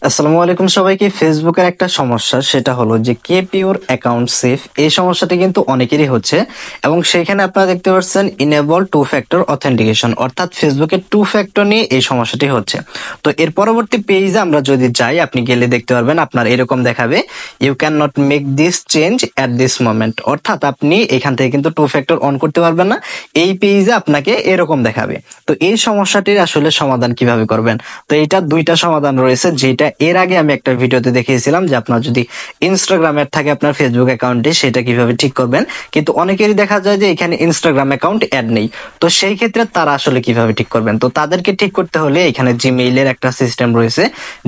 আসসালামু আলাইকুম সবাইকে। ফেসবুকের একটা সমস্যা, সেটা হলো যে কিপ ইউর অ্যাকাউন্ট সেফ। এই সমস্যাটি কিন্তু অনেকেরই হচ্ছে এবং সেখানে আপনারা দেখতে পাচ্ছেন ইনেবল টু ফ্যাক্টর অথেন্টিকেশন, অর্থাৎ ফেসবুকের টু ফ্যাক্টর নিয়ে এই সমস্যাটি হচ্ছে। তো এর পরবর্তী পেজে আমরা যদি যাই, আপনি গেলে দেখতে পারবেন আপনার এরকম দেখাবে, you can not make this change at this moment, অর্থাৎ আপনি এখান থেকে কিন্তু টু ফ্যাক্টর অন করতে পারবেন না। এই পেজে আপনাকে এরকম দেখাবে। তো এই সমস্যাটির আসলে সমাধান কিভাবে করবেন? তো এটা দুইটা সমাধান রয়েছে, যেটা এর আগে আমি একটা ভিডিওতে দেখিয়েছিলাম যে আপনার যদি ইনস্টাগ্রাম অ্যাড থাকে আপনার ফেসবুক অ্যাকাউন্টে, সেটা কিভাবে ঠিক করবেন। কিন্তু অনেকেরই দেখা যায় যে এখানে ইনস্টাগ্রাম অ্যাকাউন্ট অ্যাড নেই। তো সেই ক্ষেত্রে তারা আসলে কিভাবে ঠিক করবেন? তো তাদেরকে ঠিক করতে হলে এখানে জিমেইলের একটা সিস্টেম রয়েছে,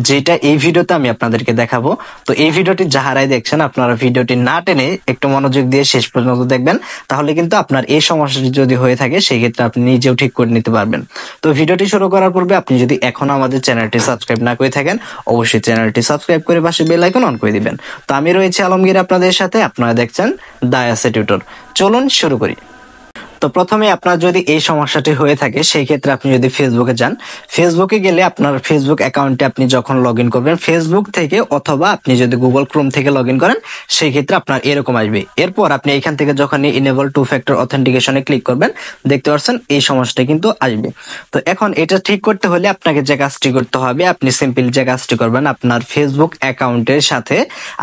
যেটা এই ভিডিওতে আমি আপনাদেরকে দেখাবো। তো এই ভিডিওটি যাহারাই দেখছেন, আপনারা ভিডিওটি না টেনে একটু মনোযোগ দিয়ে শেষ পর্যন্ত দেখবেন, তাহলে কিন্তু আপনার এই সমস্যাটি যদি হয়ে থাকে সেই ক্ষেত্রে আপনি নিজেও ঠিক করে নিতে পারবেন। তো ভিডিওটি শুরু করার পূর্বে আপনি যদি এখনো আমাদের চ্যানেলটি সাবস্ক্রাইব না করে থাকেন, অবশ্যই চ্যানেলটি সাবস্ক্রাইব করে পাশে বেল আইকন অন করে দিবেন। তো আমি রয়েছে আলমগীর আপনাদের সাথে, আপনারা দেখছেন দা এসএ টিউটর। চলুন শুরু করি। তো প্রথমে আপনার যদি এই সমস্যাটি হয়ে থাকে, সেই ক্ষেত্রে আপনি যদি ফেসবুকে যান, ফেসবুকে গেলে আপনার ফেসবুক অ্যাকাউন্টে আপনি যখন লগ ইন করবেন ফেসবুক থেকে, অথবা আপনি যদি গুগল ক্রোম থেকে লগ ইন করেন, সেই ক্ষেত্রে আপনার এরকম আসবে। এরপর আপনি এখান থেকে যখন ইনেবল টু ফ্যাক্টর অথেন্টিকেশনে ক্লিক করবেন, দেখতে পাচ্ছেন এই সমস্যাটা কিন্তু আসবে। তো এখন এটা ঠিক করতে হলে আপনাকে যে কাজটি করতে হবে, আপনি সিম্পল যে কাজটি করবেন, আপনার ফেসবুক অ্যাকাউন্টের সাথে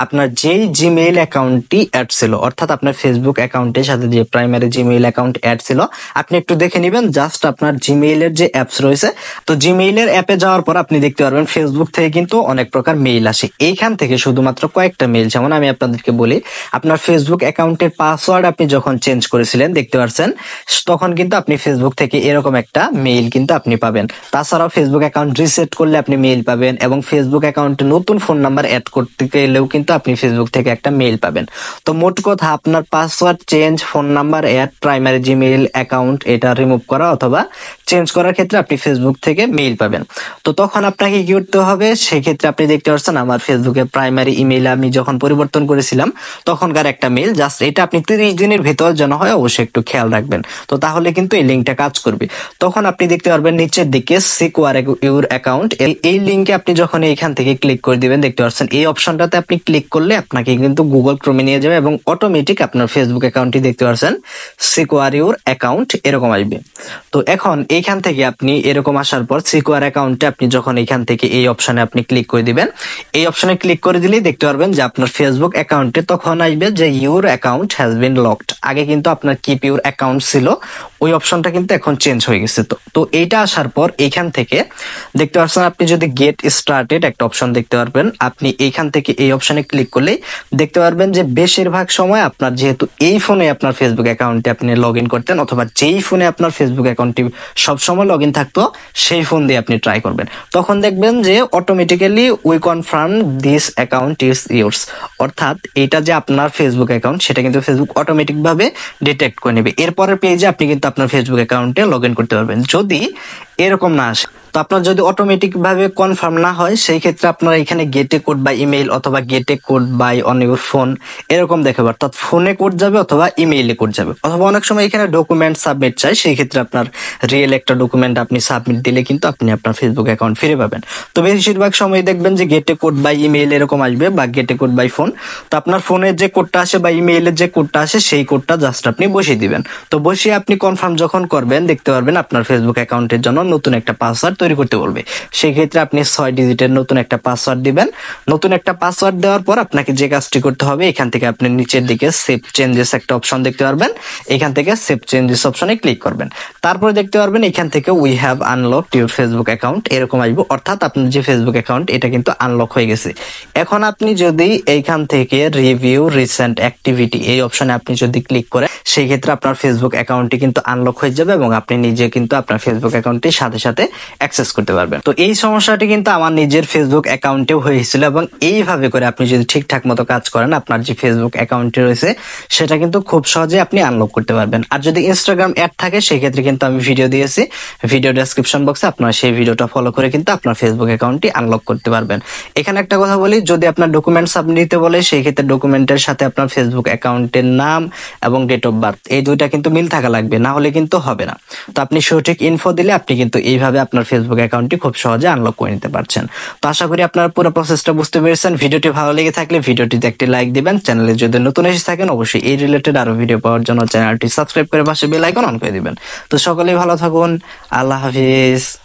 আপনার যেই জিমেইল অ্যাকাউন্টটি অ্যাড ছিল, অর্থাৎ আপনার ফেসবুক অ্যাকাউন্টের সাথে যে প্রাইমারি জিমেইল অ্যাকাউন্ট অ্যাড ছিল, আপনি একটু দেখে নেবেন জাস্ট আপনার জিমেইলের যে অ্যাপস রয়েছে। তো জিমেইলের অ্যাপে যাওয়ার পর আপনি দেখতে পারবেন ফেসবুক থেকে কিন্তু অনেক প্রকার মেইল আসে। এইখান থেকে শুধুমাত্র কয়েকটা মেইল, যেমন আমি আপনাদেরকে বলি, আপনার ফেসবুক অ্যাকাউন্টের পাসওয়ার্ড আপনি যখন চেঞ্জ করেছিলেন, দেখতে পাচ্ছেন তখন কিন্তু আপনি ফেসবুক থেকে এরকম একটা মেইল কিন্তু আপনি পাবেন। তাছাড়াও ফেসবুক অ্যাকাউন্ট রিসেট করলে আপনি মেইল পাবেন, এবং ফেসবুক অ্যাকাউন্টে নতুন ফোন নাম্বার অ্যাড করতে গেলেও কিন্তু আপনি ফেসবুক থেকে একটা মেইল পাবেন। তো মোট কথা, আপনার password change, phone number add, primary Gmail account এটা রিমুভ করা অথবা চেঞ্জ করার ক্ষেত্রে আপনি ফেসবুক থেকে মেইল পাবেন। তো তখন আপনাকে কি করতে হবে? সেক্ষেত্রে আপনি দেখতে পাচ্ছেন আমার ফেসবুকের প্রাইমারি ইমেইল আমি যখন পরিবর্তন করেছিলাম তখনকার একটা মেইল, জাস্ট এটা আপনি 30 দিনের ভেতর যেন হয় অবশ্যই একটু খেয়াল রাখবেন। তো তাহলে কিন্তু এই লিঙ্কটা কাজ করবে। তখন আপনি দেখতে পারবেন নিচের দিকে সিকিউর ইউর অ্যাকাউন্ট, এই লিঙ্কে আপনি যখন এইখান থেকে ক্লিক করে দিবেন, দেখতে পাচ্ছেন এই অপশনটাতে আপনি ক্লিক করলে আপনাকে কিন্তু গুগল ক্রোমে নিয়ে যাবে এবং অটোমেটিক আপনার ফেসবুক অ্যাকাউন্টটি দেখতে পাচ্ছেন সিকিউর ইউর অ্যাকাউন্ট এরকম আসবে। তো এখন এইখান থেকে আপনি এরকম আসার পর সিকিউর অ্যাকাউন্টে আপনি যখন এইখান থেকে এই অপশনে আপনি ক্লিক করে দিবেন, এই অপশনে ক্লিক করে দিলেই দেখতে পারবেন যে আপনার ফেসবুক অ্যাকাউন্টে তখন আসবে যে your account has been locked. আগে কিন্তু আপনার কিপ ইউর অ্যাকাউন্ট ছিল, ওই অপশনটা কিন্তু এখন চেঞ্জ হয়ে গেছে। তো এইটা আসার পর এইখান থেকে দেখতে পাচ্ছেন আপনি যদি গেট স্টার্টেড একটা অপশন দেখতে পারবেন, আপনি এইখান থেকে এই অপশনে ক্লিক করলেই দেখতে পারবেন যে বেশিরভাগ সময় আপনার যেহেতু এই ফোনে আপনার ফেসবুক অ্যাকাউন্টে আপনি লগ ইন করতেন, অথবা যেই ফোনে আপনার ফেসবুক অ্যাকাউন্টটি সবসময় লগ ইন থাকতো, সেই ফোন দিয়ে আপনি ট্রাই করবেন। তখন দেখবেন যে automatically we confirm this account is yours, অর্থাৎ এটা যে আপনার ফেসবুক অ্যাকাউন্ট সেটা কিন্তু ফেসবুক অটোমেটিক ভাবে ডিটেক্ট করে নেবে। এরপরের পেজে আপনি কিন্তু আপনার ফেসবুক অ্যাকাউন্টে লগ ইন করতে পারবেন। যদি এরকম না আসে, তো আপনার যদি অটোমেটিক ভাবে কনফার্ম না হয়, সেই ক্ষেত্রে আপনারা এখানে গেটে কোড বাই ইমেইল অথবা get a code by on your phone এরকম দেখাবে, অর্থাৎ ফোনে কোড যাবে অথবা ইমেইলে কোড যাবে, অথবা অনেক সময় এখানে ডকুমেন্ট সাবমিট চাই, সেই ক্ষেত্রে আপনার রিয়েল একটা ডকুমেন্ট আপনি সাবমিট দিলে কিন্তু আপনি আপনার ফেসবুক অ্যাকাউন্ট ফিরে পাবেন। তো বেশিরভাগ সময় দেখবেন যে গেটে কোড বাই ইমেইল এরকম আসবে, বা গেটে কোড বাই ফোন। তো আপনার ফোনের যে কোডটা আসে বা ইমেইলের যে কোডটা আসে, সেই কোডটা জাস্ট আপনি বসিয়ে দিবেন। তো বসিয়ে আপনি কনফার্ম যখন করবেন, দেখতে পারবেন আপনার ফেসবুক অ্যাকাউন্টের জন্য নতুন একটা পাসওয়ার্ড তৈরি করতে বলবে। সেই ক্ষেত্রে আপনি 6 ডিজিটের নতুন একটা পাসওয়ার্ড দিবেন। নতুন একটা পাসওয়ার্ড দেওয়ার পর আপনাকে যে কাজটি করতে হবে, এখান থেকে আপনি নিচের দিকে সেভ চেঞ্জেস একটা অপশন দেখতে পারবেন, এখান থেকে সেভ চেঞ্জেস অপশনে ক্লিক করবেন। তারপরে দেখতে পারবেন এখান থেকে we have unlocked your Facebook account এরকম আসবে, অর্থাৎ আপনার যে ফেসবুক অ্যাকাউন্ট এটা কিন্তু আনলক হয়ে গেছে। এখন আপনি যদি এইখান থেকে রিভিউ রিসেন্ট অ্যাক্টিভিটি এই অপশনে আপনি যদি ক্লিক করেন, সেই ক্ষেত্রে আপনার ফেসবুক অ্যাকাউন্টটি কিন্তু আনলক হয়ে যাবে এবং আপনি নিজে কিন্তু আপনার ফেসবুক অ্যাকাউন্টটির সাথে সাথে অ্যাক্সেস করতে পারবেন। তো এই সমস্যাটি কিন্তু আমার নিজের ফেসবুক অ্যাকাউন্টেও হয়েছিল, এবং এইভাবে করে আপনি যদি ঠিকঠাক মতো কাজ করেন, আপনার যে ফেসবুক অ্যাকাউন্টটি রয়েছে সেটা কিন্তু খুব সহজে আপনি আনলক করতে পারবেন। আর যদি ইনস্টাগ্রাম অ্যাড থাকে, সেই ক্ষেত্রে কিন্তু আমি ভিডিও দিয়েছি, ভিডিও ডেসক্রিপশন বক্সে আপনারা সেই ভিডিওটা ফলো করে কিন্তু আপনার ফেসবুক অ্যাকাউন্টটি আনলক করতে পারবেন। এখানে একটা কথা বলি, যদি আপনার ডকুমেন্ট সাবমিট দিতে বলে, সেই ক্ষেত্রে ডকুমেন্টের সাথে আপনার ফেসবুক অ্যাকাউন্টের নাম এবং ডেট অফ বার্থ এই দুইটা কিন্তু মিল থাকা লাগবে, না হলে কিন্তু হবে না। তো আপনি সঠিক ইনফো দিলে আপনি কিন্তু এইভাবে আপনার ফেসবুক ফেসবুক অ্যাকাউন্টটি খুব সহজে আনলক করে নিতে পারছেন। তো আশা করি আপনারা পুরো প্রসেসটা বুঝতে পেরেছেন। ভিডিওটি ভালো লেগে থাকলে ভিডিওটিতে একটি লাইক দিবেন। চ্যানেলে যদি নতুন এসে থাকেন অবশ্যই এই রিলেটেড আরো ভিডিও পাওয়ার জন্য চ্যানেলটি সাবস্ক্রাইব করে পাশে বেল আইকন অন করে দিবেন। তো সকলেই ভালো থাকুন, আল্লাহ হাফিজ।